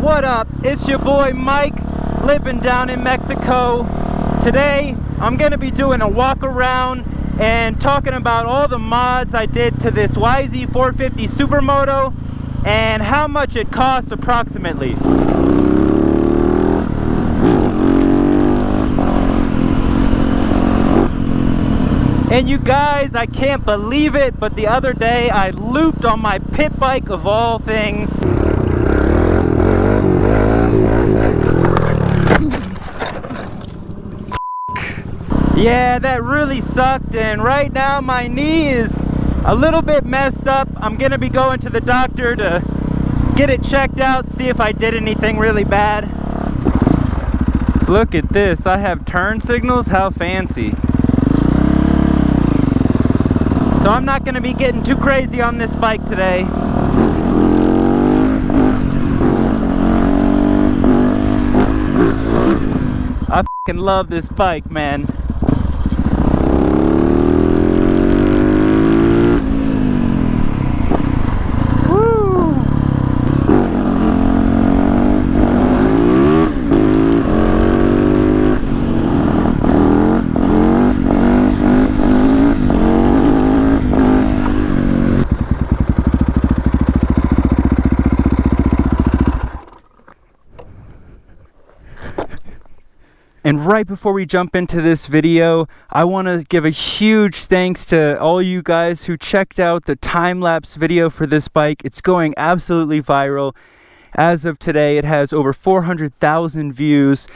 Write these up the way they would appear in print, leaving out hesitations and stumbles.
What up? It's your boy Mike, living down in Mexico. Today I'm gonna be doing a walk around and talking about all the mods I did to this YZ450 Supermoto and how much it costs approximately. And you guys, I can't believe it, but the other day I looped on my pit bike of all things. Yeah, that really sucked, and right now my knee is a little bit messed up. I'm gonna be going to the doctor to get it checked out, see if I did anything really bad. Look at this, I have turn signals, how fancy. So I'm not gonna be getting too crazy on this bike today. I fucking love this bike, man. And right before we jump into this video, I want to give a huge thanks to all you guys who checked out the time-lapse video for this bike. It's going absolutely viral. As of today, it has over 400,000 views,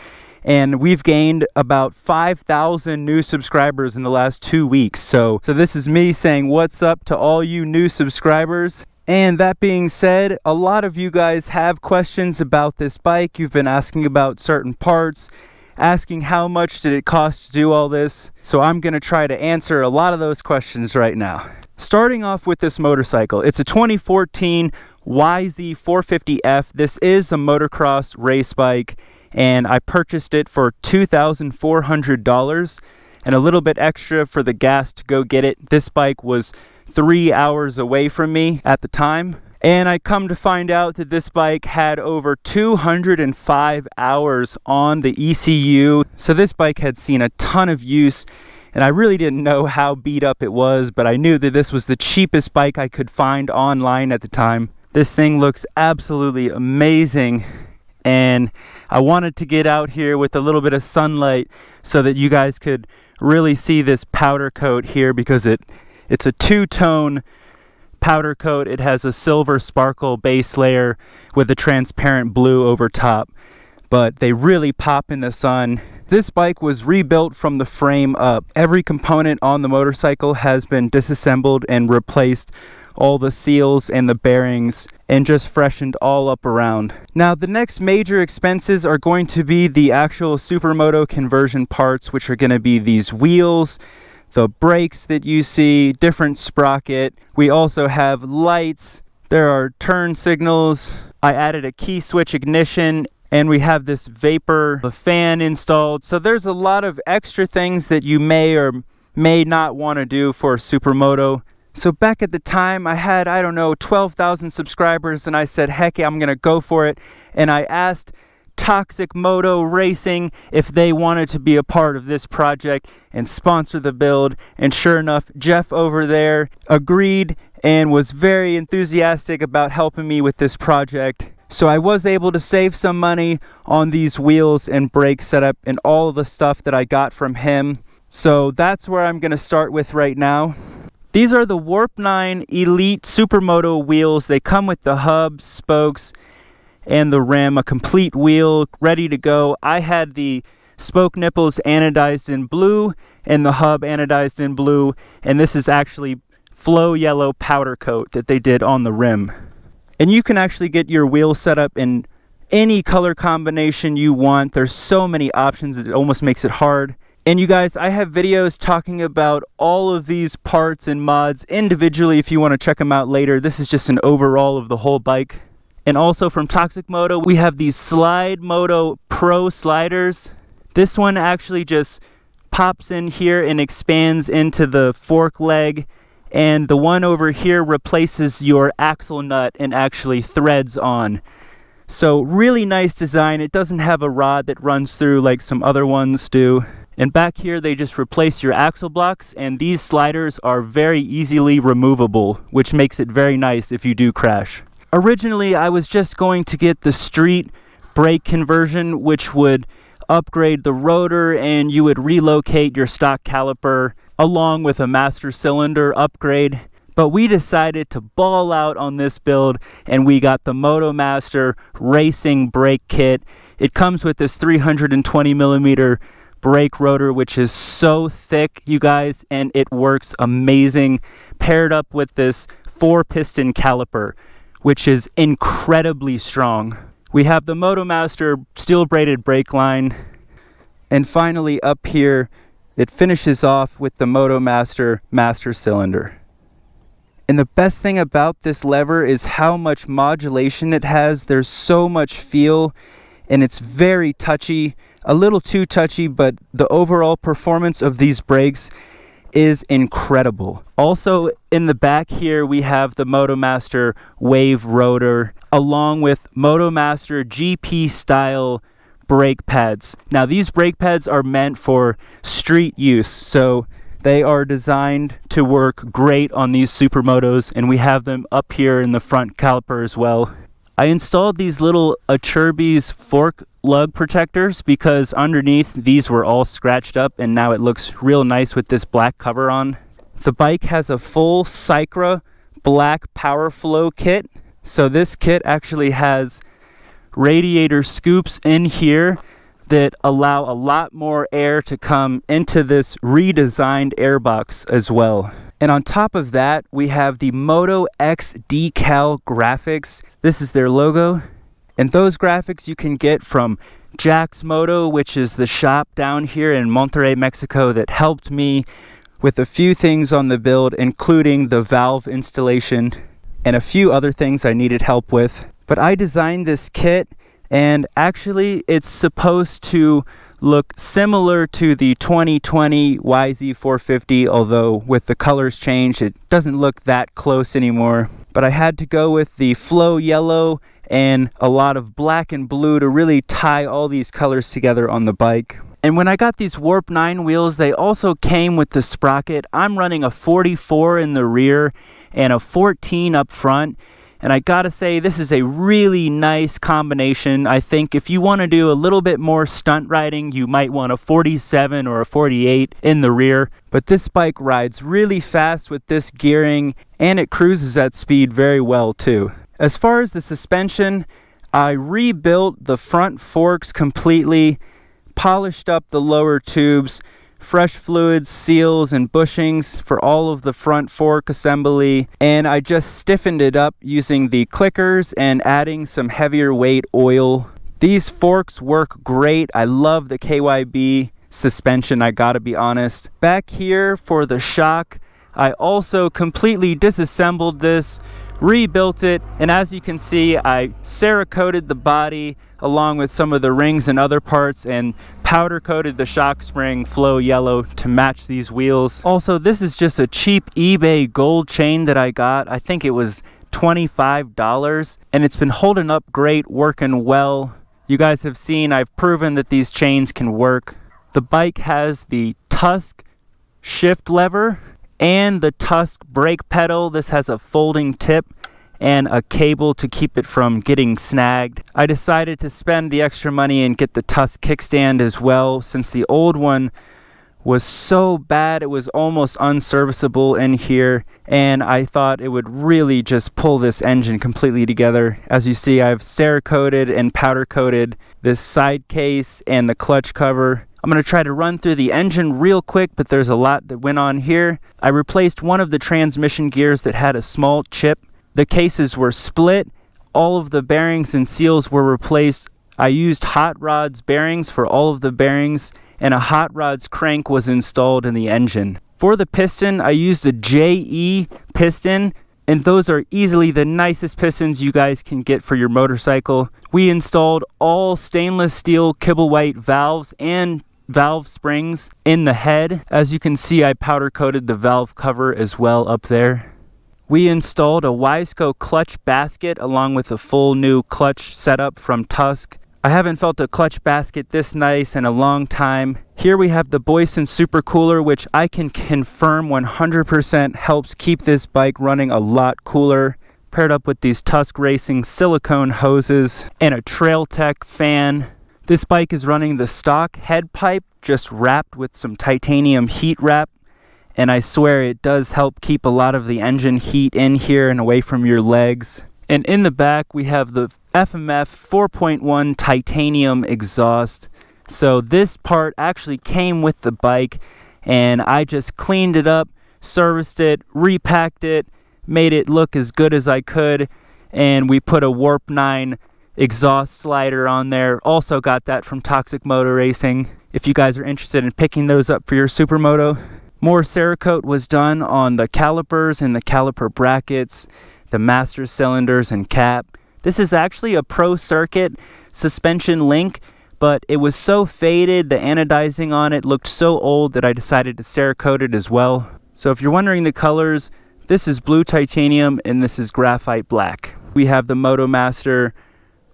and we've gained about 5,000 new subscribers in the last 2 weeks. So this is me saying what's up to all you new subscribers. And that being said, a lot of you guys have questions about this bike. You've been asking about certain parts, asking how much did it cost to do all this. So I'm going to try to answer a lot of those questions right now. Starting off with this motorcycle, it's a 2014 YZ450F. This is a motocross race bike, and I purchased it for $2,400 and a little bit extra for the gas to go get it. This bike was 3 hours away from me at the time. And I come to find out that this bike had over 205 hours on the ECU. So this bike had seen a ton of use, and I really didn't know how beat up it was, but I knew that this was the cheapest bike I could find online at the time. This thing looks absolutely amazing, and I wanted to get out here with a little bit of sunlight so that you guys could really see this powder coat here, because it's a two-tone powder coat. It has a silver sparkle base layer with a transparent blue over top, but they really pop in the sun. This bike was rebuilt from the frame up. Every component on the motorcycle has been disassembled and replaced, all the seals and the bearings, and just freshened all up around. Now the next major expenses are going to be the actual Supermoto conversion parts, which are going to be these wheels, the brakes that you see, different sprocket. We also have lights. There are turn signals. I added a key switch ignition, and we have this vapor fan installed. So there's a lot of extra things that you may or may not want to do for a Supermoto. So back at the time, I had, I don't know, 12,000 subscribers, and I said, heck yeah, I'm gonna go for it. And I asked TokyoMods Racing if they wanted to be a part of this project and sponsor the build, and sure enough, Jeff over there agreed and was very enthusiastic about helping me with this project. So I was able to save some money on these wheels and brake setup and all of the stuff that I got from him. So that's where I'm going to start with right now. These are the Warp 9 Elite Supermoto wheels. They come with the hub, spokes, and the rim, a complete wheel ready to go. I had the spoke nipples anodized in blue and the hub anodized in blue, and this is actually flow yellow powder coat that they did on the rim. And you can actually get your wheel set up in any color combination you want. There's so many options, it almost makes it hard. And you guys, I have videos talking about all of these parts and mods individually if you want to check them out later. This is just an overall of the whole bike. And also from TokyoMods, we have these Slide Moto Pro sliders. This one actually just pops in here and expands into the fork leg, and the one over here replaces your axle nut and actually threads on. So really nice design. It doesn't have a rod that runs through like some other ones do. And back here they just replace your axle blocks, and these sliders are very easily removable, which makes it very nice if you do crash. Originally I was just going to get the street brake conversion, which would upgrade the rotor and you would relocate your stock caliper along with a master cylinder upgrade. But we decided to ball out on this build and we got the Moto Master Racing Brake Kit. It comes with this 320mm brake rotor, which is so thick, you guys, and it works amazing, paired up with this 4-piston caliper, which is incredibly strong. We have the Moto Master steel braided brake line, and finally up here it finishes off with the Moto Master master cylinder. And the best thing about this lever is how much modulation it has. There's so much feel and it's very touchy, a little too touchy, but the overall performance of these brakes is incredible. Also in the back here we have the Moto Master wave rotor along with Moto Master GP style brake pads. Now these brake pads are meant for street use, so they are designed to work great on these Supermotos, and we have them up here in the front caliper as well. I installed these little Acerbis fork lug protectors because underneath these were all scratched up, and now it looks real nice with this black cover on. The bike has a full Sycra black power flow kit. So this kit actually has radiator scoops in here that allow a lot more air to come into this redesigned airbox as well. And on top of that, we have the MOTO X Decal graphics. This is their logo. And those graphics you can get from JAX Moto, which is the shop down here in Monterrey, Mexico, that helped me with a few things on the build, including the valve installation and a few other things I needed help with. But I designed this kit, and actually it's supposed to look similar to the 2020 YZ450, although with the colors changed, it doesn't look that close anymore. But I had to go with the flow yellow and a lot of black and blue to really tie all these colors together on the bike. And when I got these Warp 9 wheels, they also came with the sprocket. I'm running a 44 in the rear and a 14 up front. And I gotta say, this is a really nice combination. I think if you want to do a little bit more stunt riding, you might want a 47 or a 48 in the rear. But this bike rides really fast with this gearing, and it cruises at speed very well too. As far as the suspension, I rebuilt the front forks completely, polished up the lower tubes, fresh fluids, seals, and bushings for all of the front fork assembly, and I just stiffened it up using the clickers and adding some heavier weight oil. These forks work great. I love the KYB suspension, I gotta be honest. Back here for the shock, I also completely disassembled this, rebuilt it, and as you can see, I Cerakoted the body along with some of the rings and other parts, and powder coated the shock spring flow yellow to match these wheels. Also, this is just a cheap eBay gold chain that I got. I think it was $25, and it's been holding up great, working well. You guys have seen, I've proven that these chains can work. The bike has the Tusk shift lever and the Tusk brake pedal. This has a folding tip and a cable to keep it from getting snagged. I decided to spend the extra money and get the Tusk kickstand as well, since the old one was so bad it was almost unserviceable in here, and I thought it would really just pull this engine completely together. As you see, I've Cerakoted and powder coated this side case and the clutch cover. I'm going to try to run through the engine real quick, but there's a lot that went on here. I replaced one of the transmission gears that had a small chip. The cases were split. All of the bearings and seals were replaced. I used Hot Rod's bearings for all of the bearings, and a Hot Rod's crank was installed in the engine. For the piston, I used a JE piston, and those are easily the nicest pistons you guys can get for your motorcycle. We installed all stainless steel Kibble White valves and valve springs in the head. As you can see, I powder coated the valve cover as well up there. We installed a Wiseco clutch basket along with a full new clutch setup from Tusk. I haven't felt a clutch basket this nice in a long time. Here we have the Boyesen Supercooler, which I can confirm 100% helps keep this bike running a lot cooler. Paired up with these Tusk Racing silicone hoses and a TrailTech fan. This bike is running the stock head pipe just wrapped with some titanium heat wrap. And I swear it does help keep a lot of the engine heat in here and away from your legs. And in the back we have the FMF 4.1 titanium exhaust. So this part actually came with the bike, and I just cleaned it up, serviced it, repacked it, made it look as good as I could, and we put a Warp 9 exhaust slider on there. Also got that from TokyoMods Racing if you guys are interested in picking those up for your Supermoto. More Cerakote was done on the calipers and the caliper brackets, the master cylinders and cap. This is actually a pro circuit suspension link, but it was so faded, the anodizing on it looked so old that I decided to Cerakote it as well. So if you're wondering the colors, this is blue titanium and this is graphite black. We have the MotoMaster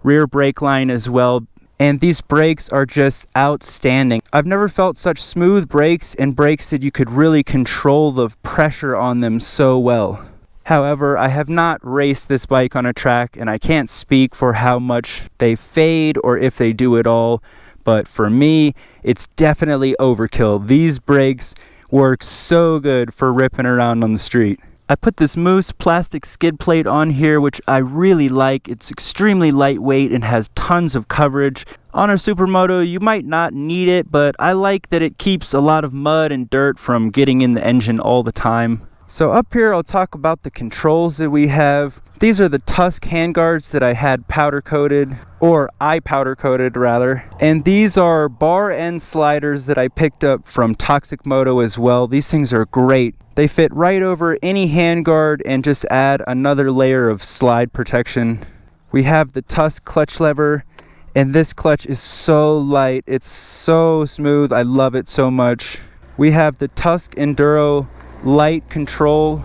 rear brake line as well, and these brakes are just outstanding. I've never felt such smooth brakes and brakes that you could really control the pressure on them so well. However, I have not raced this bike on a track, and I can't speak for how much they fade or if they do at all, but for me, it's definitely overkill. These brakes work so good for ripping around on the street. I put this Moose plastic skid plate on here, which I really like. It's extremely lightweight and has tons of coverage. On a Supermoto, you might not need it, but I like that it keeps a lot of mud and dirt from getting in the engine all the time. So up here I'll talk about the controls that we have. These are the Tusk handguards that I had powder coated, or I powder coated rather. And these are bar end sliders that I picked up from TokyoMods as well. These things are great. They fit right over any handguard and just add another layer of slide protection. We have the Tusk clutch lever, and this clutch is so light. It's so smooth. I love it so much. We have the Tusk Enduro light control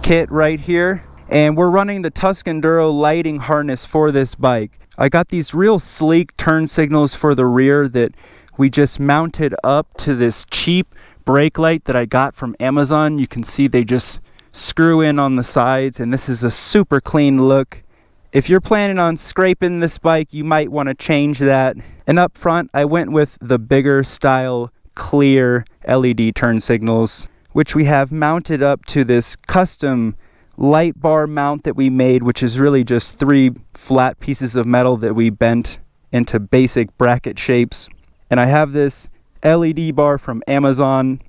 kit right here, and we're running the Tusk Enduro lighting harness for this bike. I got these real sleek turn signals for the rear that we just mounted up to this cheap brake light that I got from Amazon. You can see they just screw in on the sides, and this is a super clean look. If you're planning on scraping this bike, you might want to change that. And up front I went with the bigger style clear LED turn signals, which we have mounted up to this custom light bar mount that we made, which is really just 3 flat pieces of metal that we bent into basic bracket shapes. And I have this LED bar from Amazon.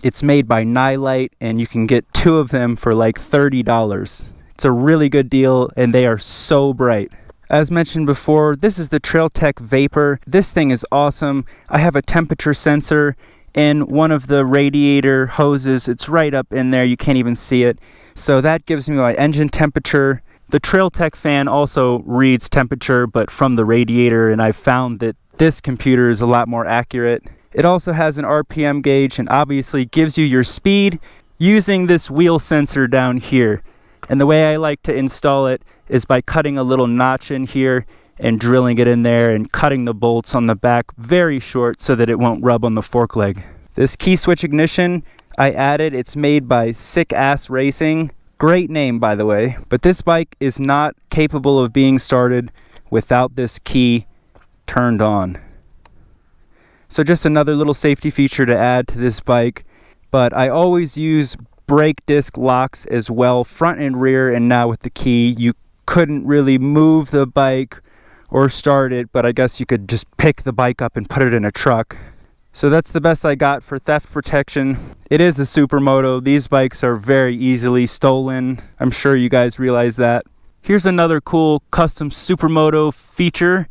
It's made by Nightlight, and you can get 2 of them for like $30. It's a really good deal, and they are so bright. As mentioned before, this is the TrailTech Vapor. This thing is awesome. I have a temperature sensor in one of the radiator hoses. It's right up in there, you can't even see it. So that gives me my engine temperature. The TrailTech fan also reads temperature, but from the radiator, and I found that this computer is a lot more accurate. It also has an RPM gauge and obviously gives you your speed using this wheel sensor down here. And the way I like to install it is by cutting a little notch in here and drilling it in there and cutting the bolts on the back very short so that it won't rub on the fork leg. This key switch ignition I added. It's made by Sick Ass Racing. Great name, by the way. But this bike is not capable of being started without this key turned on. So just another little safety feature to add to this bike. But I always use brake disc locks as well, front and rear, and now with the key you couldn't really move the bike or start it, but I guess you could just pick the bike up and put it in a truck. So that's the best I got for theft protection. It is a Supermoto. These bikes are very easily stolen. I'm sure you guys realize that. Here's another cool custom Supermoto feature.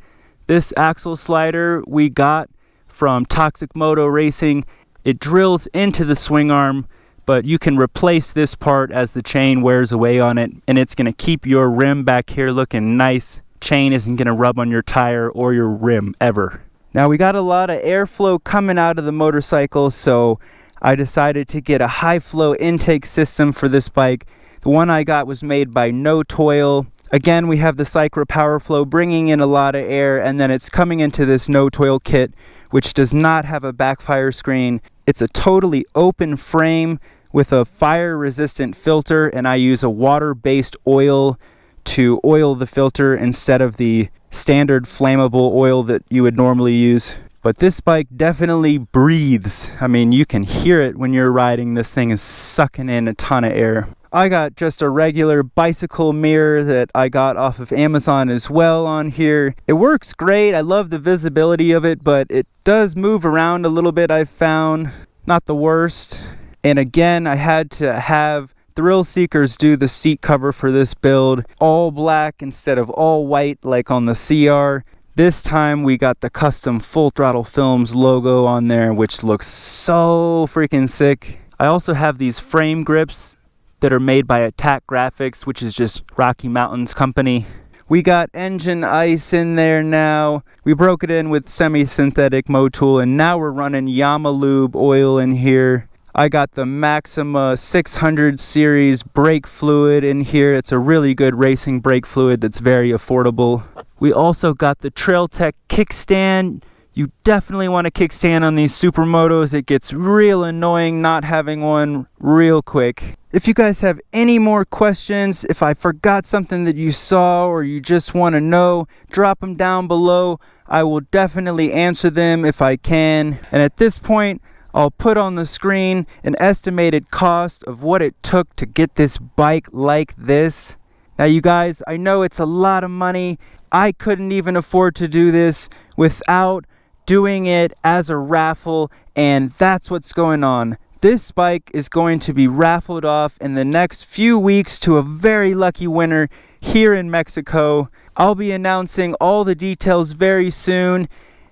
This axle slider we got from TokyoMods Racing. It drills into the swing arm, but you can replace this part as the chain wears away on it, and it's going to keep your rim back here looking nice. Chain isn't going to rub on your tire or your rim ever. Now we got a lot of airflow coming out of the motorcycle, so I decided to get a high flow intake system for this bike The one I got was made by No Toil. Again, we have the Cycra Power Flow bringing in a lot of air, and then it's coming into this No Toil kit, which does not have a backfire screen. It's a totally open frame with a fire-resistant filter, and I use a water-based oil to oil the filter instead of the standard flammable oil that you would normally use. But this bike definitely breathes. I mean, you can hear it when you're riding. This thing is sucking in a ton of air. I got just a regular bicycle mirror that I got off of Amazon as well on here. It works great. I love the visibility of it, but it does move around a little bit, I've found. Not the worst. And again, I had to have Thrill Seekers do the seat cover for this build. All black instead of all white like on the CR. This time we got the custom Full Throttle FILMZ logo on there, which looks so freaking sick. I also have these frame grips that are made by Attack Graphics, which is just Rocky Mountain's company. We got engine ice in there now. We broke it in with semi-synthetic Motul, and now we're running Yamalube oil in here. I got the Maxima 600 series brake fluid in here. It's a really good racing brake fluid that's very affordable. We also got the Trailtech kickstand. You definitely want a kickstand on these Supermotos. It gets real annoying not having one real quick. If you guys have any more questions, if I forgot something that you saw or you just want to know, drop them down below. I will definitely answer them if I can. And at this point, I'll put on the screen an estimated cost of what it took to get this bike like this. Now you guys, I know it's a lot of money. I couldn't even afford to do this without doing it as a raffle, and that's what's going on. This bike is going to be raffled off in the next few weeks to a very lucky winner here in Mexico. I'll be announcing all the details very soon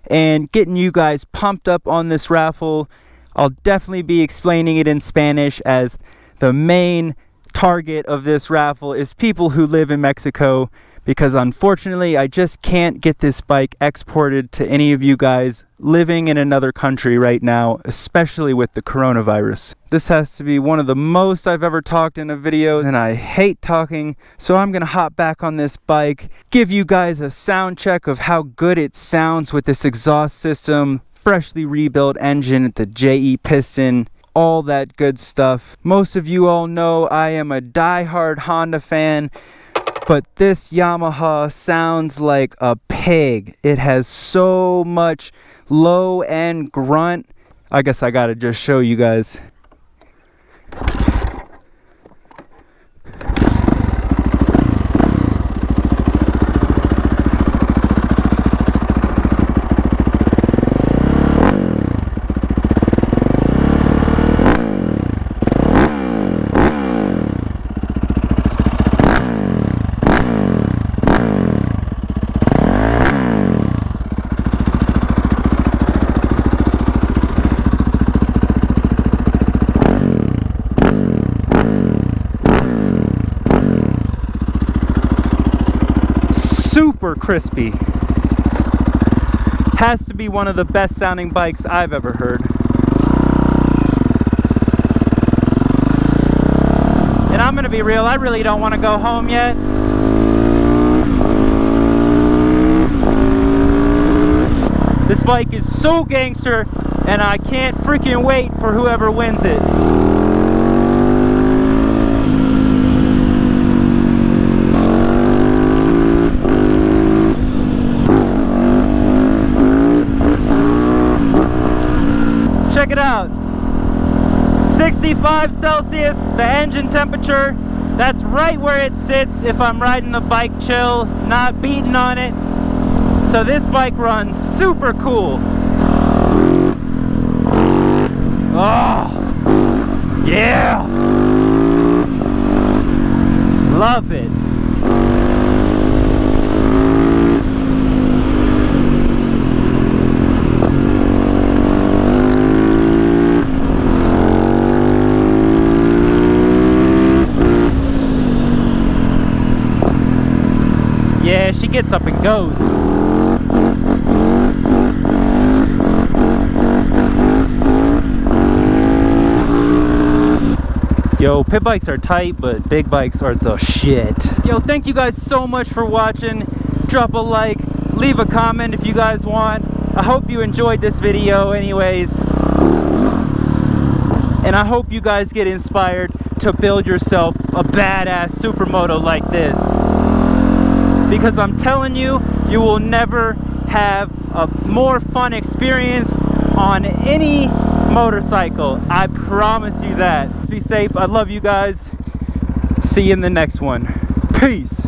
and getting you guys pumped up on this raffle. I'll definitely be explaining it in Spanish, as the main target of this raffle is people who live in Mexico, because unfortunately I just can't get this bike exported to any of you guys living in another country right now, especially with the coronavirus. This has to be one of the most I've ever talked in a video, and I hate talking, so I'm gonna hop back on this bike, give you guys a sound check of how good it sounds with this exhaust system, freshly rebuilt engine at the JE piston, all that good stuff. Most of you all know I am a die-hard Honda fan, but this Yamaha sounds like a pig. It has so much low-end grunt. I guess I gotta just show you guys. Super crispy. Has to be one of the best sounding bikes I've ever heard. And I'm gonna be real, I really don't want to go home yet. This bike is so gangster, and I can't freaking wait for whoever wins it. Check it out. 65 Celsius, the engine temperature. That's right where it sits if I'm riding the bike chill, not beating on it. So this bike runs super cool. Oh, yeah. Love it. Yeah, she gets up and goes. Yo, pit bikes are tight, but big bikes are the shit. Yo, thank you guys so much for watching. Drop a like, leave a comment if you guys want. I hope you enjoyed this video anyways. And I hope you guys get inspired to build yourself a badass supermoto like this. Because I'm telling you, you will never have a more fun experience on any motorcycle. I promise you that. Be safe. I love you guys. See you in the next one. Peace.